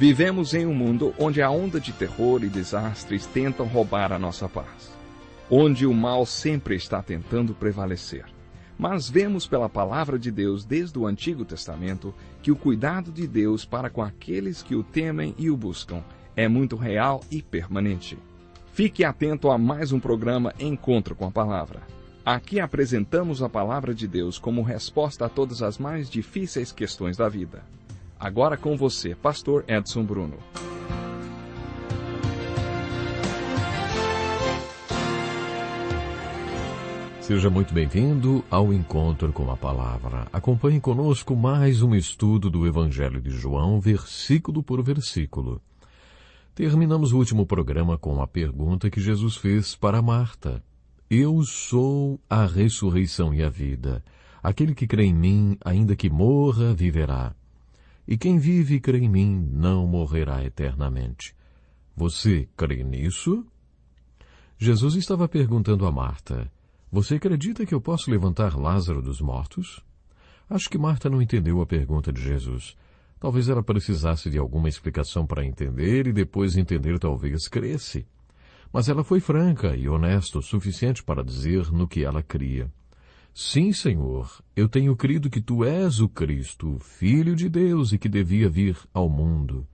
Vivemos em um mundo onde a onda de terror e desastres tentam roubar a nossa paz, onde o mal sempre está tentando prevalecer. Mas vemos pela palavra de Deus desde o Antigo Testamento que o cuidado de Deus para com aqueles que o temem e o buscam é muito real e permanente. Fique atento a mais um programa Encontro com a Palavra. Aqui apresentamos a palavra de Deus como resposta a todas as mais difíceis questões da vida. Agora com você, Pastor Edson Bruno. Seja muito bem-vindo ao Encontro com a Palavra. Acompanhe conosco mais um estudo do Evangelho de João, versículo por versículo. Terminamos o último programa com a pergunta que Jesus fez para Marta. Eu sou a ressurreição e a vida. Aquele que crê em mim, ainda que morra, viverá. E quem vive e crê em mim não morrerá eternamente. Você crê nisso? Jesus estava perguntando a Marta, você acredita que eu posso levantar Lázaro dos mortos? Acho que Marta não entendeu a pergunta de Jesus. Talvez ela precisasse de alguma explicação para entender e depois entender talvez cresce. Mas ela foi franca e honesta o suficiente para dizer no que ela cria. Sim, Senhor, eu tenho crido que Tu és o Cristo, Filho de Deus e que devia vir ao mundo.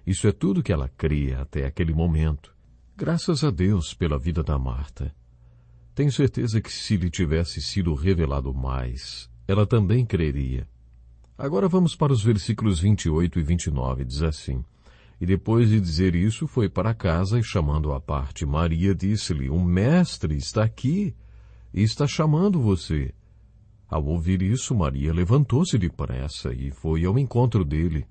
Isso é tudo que ela cria até aquele momento. Graças a Deus pela vida da Marta. Tenho certeza que se lhe tivesse sido revelado mais, ela também creria. Agora vamos para os versículos 28 e 29, diz assim. E depois de dizer isso, foi para casa e chamando à parte Maria, disse-lhe, o Mestre está aqui e está chamando você. Ao ouvir isso, Maria levantou-se depressa e foi ao encontro dele.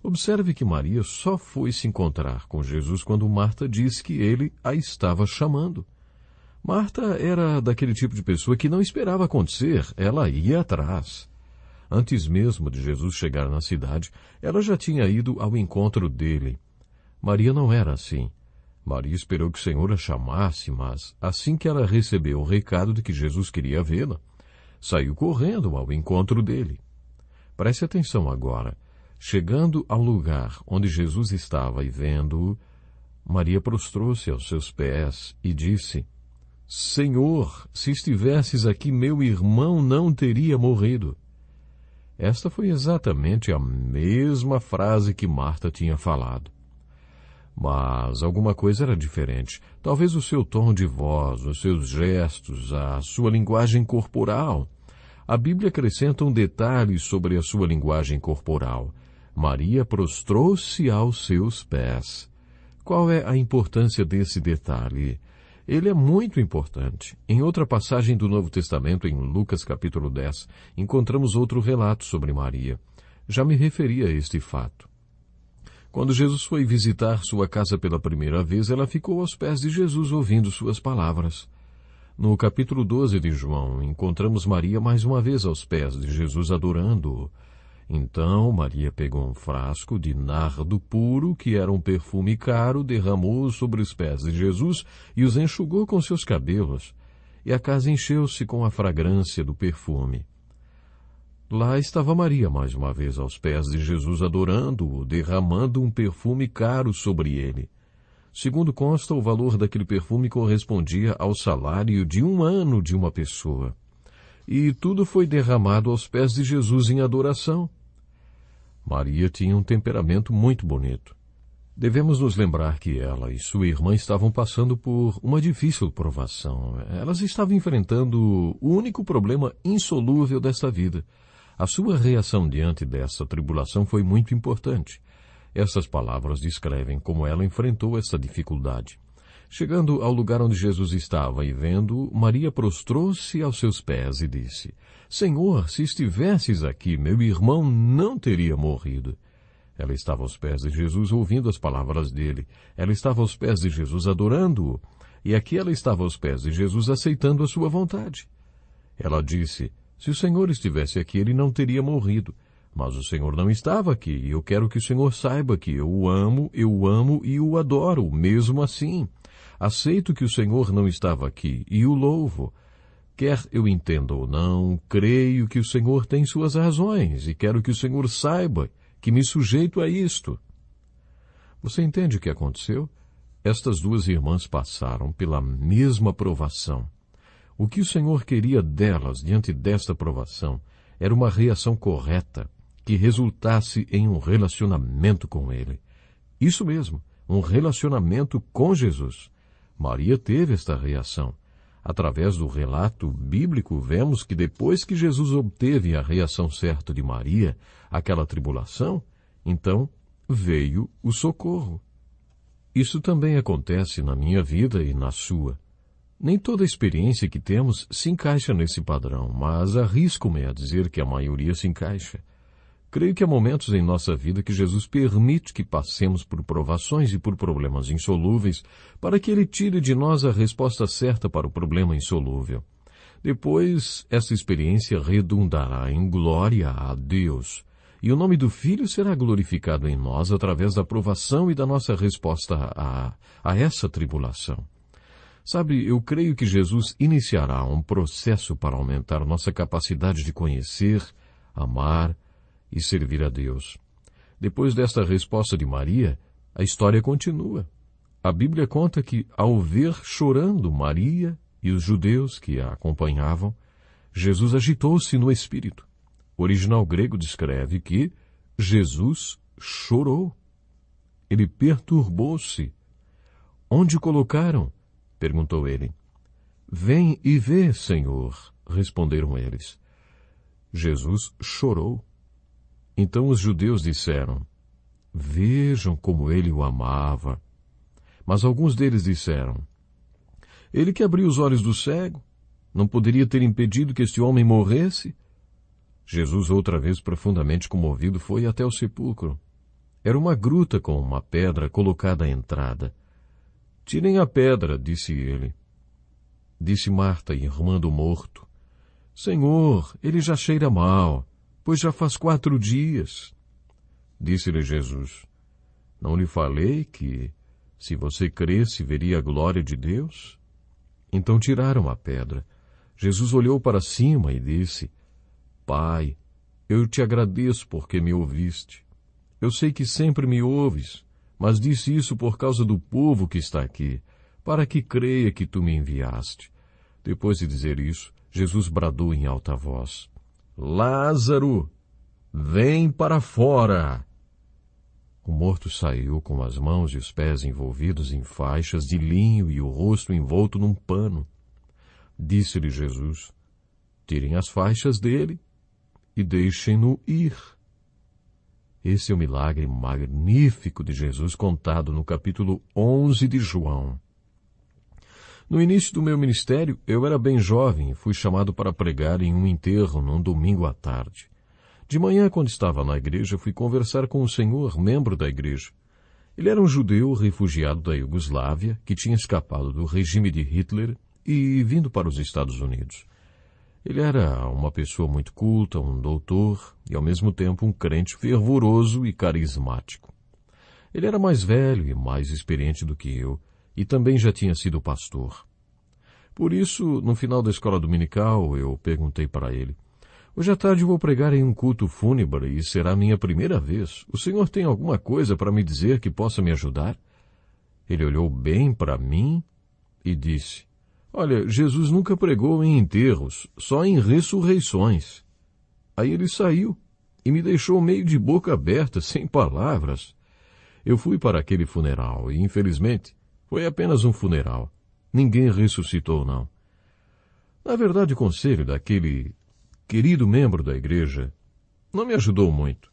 Observe que Maria só foi se encontrar com Jesus quando Marta disse que ele a estava chamando. Marta era daquele tipo de pessoa que não esperava acontecer, ela ia atrás. Antes mesmo de Jesus chegar na cidade, ela já tinha ido ao encontro dele. Maria não era assim. Maria esperou que o Senhor a chamasse, mas assim que ela recebeu o recado de que Jesus queria vê-la, saiu correndo ao encontro dele. Preste atenção agora. Chegando ao lugar onde Jesus estava e vendo-o, Maria prostrou-se aos seus pés e disse, Senhor, se estivesses aqui, meu irmão não teria morrido. Esta foi exatamente a mesma frase que Marta tinha falado. Mas alguma coisa era diferente. Talvez o seu tom de voz, os seus gestos, a sua linguagem corporal. A Bíblia acrescenta um detalhe sobre a sua linguagem corporal. Maria prostrou-se aos seus pés. Qual é a importância desse detalhe? Ele é muito importante. Em outra passagem do Novo Testamento, em Lucas capítulo 10, encontramos outro relato sobre Maria. Já me referi a este fato. Quando Jesus foi visitar sua casa pela primeira vez, ela ficou aos pés de Jesus ouvindo suas palavras. No capítulo 12 de João, encontramos Maria mais uma vez aos pés de Jesus adorando-o. Então Maria pegou um frasco de nardo puro, que era um perfume caro, derramou sobre os pés de Jesus e os enxugou com seus cabelos, e a casa encheu-se com a fragrância do perfume. Lá estava Maria mais uma vez aos pés de Jesus adorando-o, derramando um perfume caro sobre ele. Segundo consta, o valor daquele perfume correspondia ao salário de um ano de uma pessoa. E tudo foi derramado aos pés de Jesus em adoração. Maria tinha um temperamento muito bonito. Devemos nos lembrar que ela e sua irmã estavam passando por uma difícil provação. Elas estavam enfrentando o único problema insolúvel desta vida. A sua reação diante dessa tribulação foi muito importante. Essas palavras descrevem como ela enfrentou essa dificuldade. Chegando ao lugar onde Jesus estava e vendo, Maria prostrou-se aos seus pés e disse, Senhor, se estivesses aqui, meu irmão não teria morrido. Ela estava aos pés de Jesus ouvindo as palavras dele. Ela estava aos pés de Jesus adorando-o. E aqui ela estava aos pés de Jesus aceitando a sua vontade. Ela disse, se o Senhor estivesse aqui, ele não teria morrido. Mas o Senhor não estava aqui, e eu quero que o Senhor saiba que eu o amo e o adoro, mesmo assim. Aceito que o Senhor não estava aqui, e o louvo. Quer eu entenda ou não, creio que o Senhor tem suas razões, e quero que o Senhor saiba que me sujeito a isto. Você entende o que aconteceu? Estas duas irmãs passaram pela mesma provação. O que o Senhor queria delas diante desta provação era uma reação correta, que resultasse em um relacionamento com Ele. Isso mesmo, um relacionamento com Jesus. Maria teve esta reação. Através do relato bíblico, vemos que depois que Jesus obteve a reação certa de Maria, aquela tribulação, então veio o socorro. Isso também acontece na minha vida e na sua. Nem toda experiência que temos se encaixa nesse padrão, mas arrisco-me a dizer que a maioria se encaixa. Creio que há momentos em nossa vida que Jesus permite que passemos por provações e por problemas insolúveis para que Ele tire de nós a resposta certa para o problema insolúvel. Depois, essa experiência redundará em glória a Deus, e o nome do Filho será glorificado em nós através da provação e da nossa resposta a essa tribulação. Sabe, eu creio que Jesus iniciará um processo para aumentar nossa capacidade de conhecer, amar e servir a Deus. Depois desta resposta de Maria, a história continua. A Bíblia conta que, ao ver chorando Maria e os judeus que a acompanhavam, Jesus agitou-se no espírito. O original grego descreve que Jesus chorou. Ele perturbou-se. Onde o colocaram? Perguntou ele. Vem e vê, Senhor, responderam eles. Jesus chorou. Então os judeus disseram, vejam como ele o amava. Mas alguns deles disseram, ele que abriu os olhos do cego, não poderia ter impedido que este homem morresse? Jesus, outra vez profundamente comovido, foi até o sepulcro. Era uma gruta com uma pedra colocada à entrada. Tirem a pedra, disse ele. Disse Marta, irmã do morto, Senhor, ele já cheira mal, pois já faz 4 dias. Disse-lhe Jesus, não lhe falei que, se você cresce, veria a glória de Deus? Então tiraram a pedra. Jesus olhou para cima e disse, Pai, eu te agradeço porque me ouviste. Eu sei que sempre me ouves, mas disse isso por causa do povo que está aqui, para que creia que tu me enviaste. Depois de dizer isso, Jesus bradou em alta voz, Lázaro, vem para fora! O morto saiu com as mãos e os pés envolvidos em faixas de linho e o rosto envolto num pano. Disse-lhe Jesus, tirem as faixas dele e deixem-no ir. Esse é o milagre magnífico de Jesus contado no capítulo 11 de João. No início do meu ministério, eu era bem jovem e fui chamado para pregar em um enterro num domingo à tarde. De manhã, quando estava na igreja, fui conversar com um senhor, membro da igreja. Ele era um judeu refugiado da Iugoslávia, que tinha escapado do regime de Hitler e vindo para os Estados Unidos. Ele era uma pessoa muito culta, um doutor e, ao mesmo tempo, um crente fervoroso e carismático. Ele era mais velho e mais experiente do que eu, e também já tinha sido pastor. Por isso, no final da escola dominical, eu perguntei para ele, hoje à tarde vou pregar em um culto fúnebre e será a minha primeira vez. O senhor tem alguma coisa para me dizer que possa me ajudar? Ele olhou bem para mim e disse, olha, Jesus nunca pregou em enterros, só em ressurreições. Aí ele saiu e me deixou meio de boca aberta, sem palavras. Eu fui para aquele funeral e, infelizmente, foi apenas um funeral. Ninguém ressuscitou, não. Na verdade, o conselho daquele querido membro da igreja não me ajudou muito.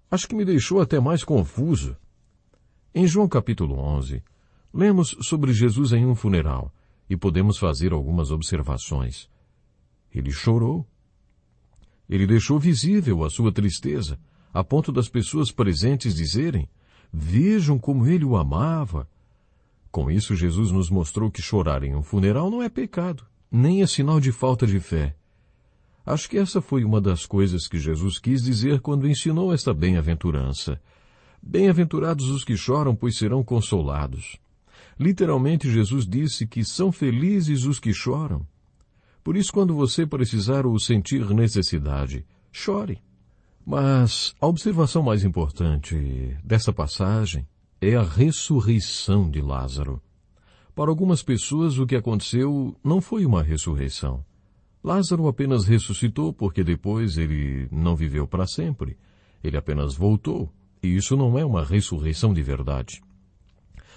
Acho que me deixou até mais confuso. Em João capítulo 11, lemos sobre Jesus em um funeral e podemos fazer algumas observações. Ele chorou. Ele deixou visível a sua tristeza, a ponto das pessoas presentes dizerem, vejam como ele o amava. Com isso, Jesus nos mostrou que chorar em um funeral não é pecado, nem é sinal de falta de fé. Acho que essa foi uma das coisas que Jesus quis dizer quando ensinou esta bem-aventurança. Bem-aventurados os que choram, pois serão consolados. Literalmente, Jesus disse que são felizes os que choram. Por isso, quando você precisar ou sentir necessidade, chore. Mas a observação mais importante dessa passagem é a ressurreição de Lázaro. Para algumas pessoas, o que aconteceu não foi uma ressurreição. Lázaro apenas ressuscitou porque depois ele não viveu para sempre. Ele apenas voltou, e isso não é uma ressurreição de verdade.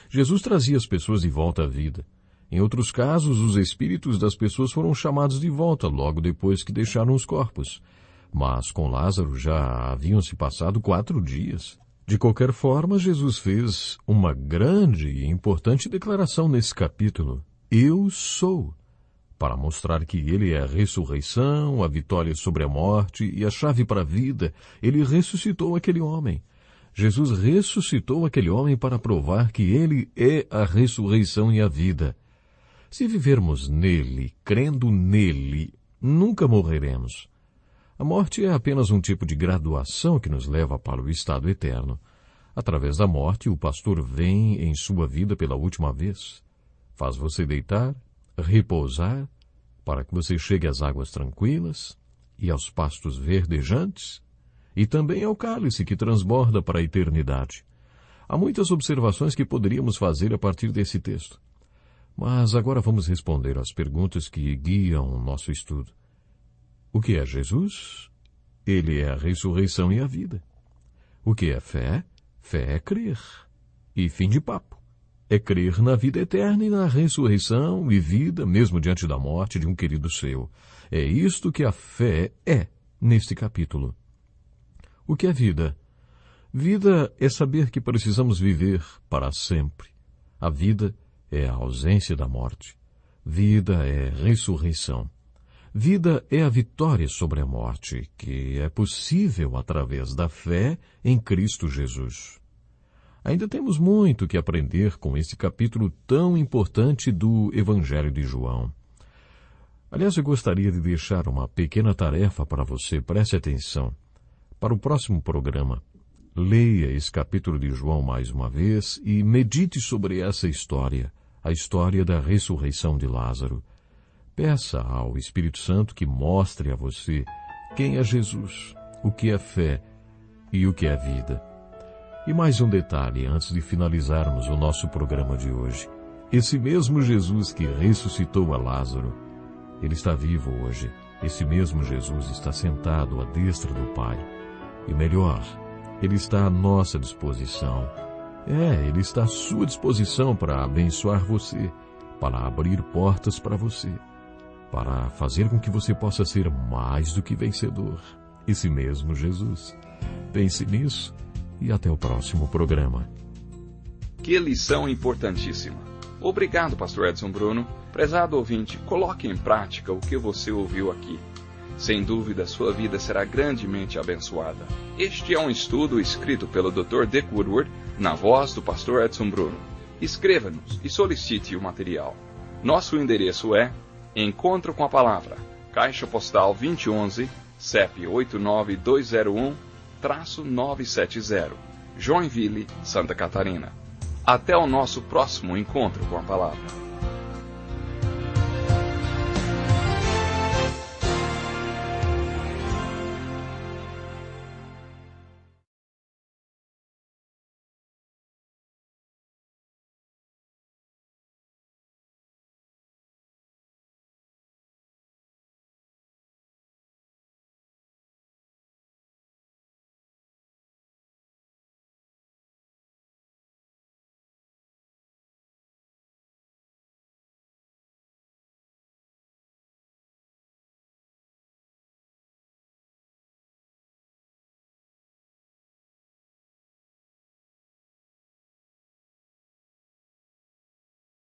Jesus trazia as pessoas de volta à vida. Em outros casos, os espíritos das pessoas foram chamados de volta logo depois que deixaram os corpos. Mas com Lázaro já haviam se passado 4 dias. De qualquer forma, Jesus fez uma grande e importante declaração nesse capítulo. Eu sou. Para mostrar que ele é a ressurreição, a vitória sobre a morte e a chave para a vida, ele ressuscitou aquele homem. Jesus ressuscitou aquele homem para provar que ele é a ressurreição e a vida. Se vivermos nele, crendo nele, nunca morreremos. A morte é apenas um tipo de graduação que nos leva para o estado eterno. Através da morte, o pastor vem em sua vida pela última vez. Faz você deitar, repousar, para que você chegue às águas tranquilas e aos pastos verdejantes, e também ao cálice que transborda para a eternidade. Há muitas observações que poderíamos fazer a partir desse texto. Mas agora vamos responder às perguntas que guiam o nosso estudo. O que é Jesus? Ele é a ressurreição e a vida. O que é fé? Fé é crer. E fim de papo. É crer na vida eterna e na ressurreição e vida, mesmo diante da morte de um querido seu. É isto que a fé é neste capítulo. O que é vida? Vida é saber que precisamos viver para sempre. A vida é a ausência da morte. Vida é ressurreição. Vida é a vitória sobre a morte, que é possível através da fé em Cristo Jesus. Ainda temos muito que aprender com esse capítulo tão importante do Evangelho de João. Aliás, eu gostaria de deixar uma pequena tarefa para você, preste atenção. Para o próximo programa, leia esse capítulo de João mais uma vez e medite sobre essa história, a história da ressurreição de Lázaro. Peça ao Espírito Santo que mostre a você quem é Jesus, o que é fé e o que é vida. E mais um detalhe antes de finalizarmos o nosso programa de hoje. Esse mesmo Jesus que ressuscitou a Lázaro, ele está vivo hoje. Esse mesmo Jesus está sentado à destra do Pai. E melhor, ele está à nossa disposição. Ele está à sua disposição para abençoar você, para abrir portas para você, para fazer com que você possa ser mais do que vencedor. Esse mesmo Jesus. Pense nisso e até o próximo programa. Que lição importantíssima. Obrigado, Pastor Edson Bruno. Prezado ouvinte, coloque em prática o que você ouviu aqui. Sem dúvida, sua vida será grandemente abençoada. Este é um estudo escrito pelo Dr. Dick Woodward, na voz do Pastor Edson Bruno. Escreva-nos e solicite o material. Nosso endereço é Encontro com a Palavra, Caixa Postal 2011, CEP 89201-970, Joinville, Santa Catarina. Até o nosso próximo encontro com a Palavra.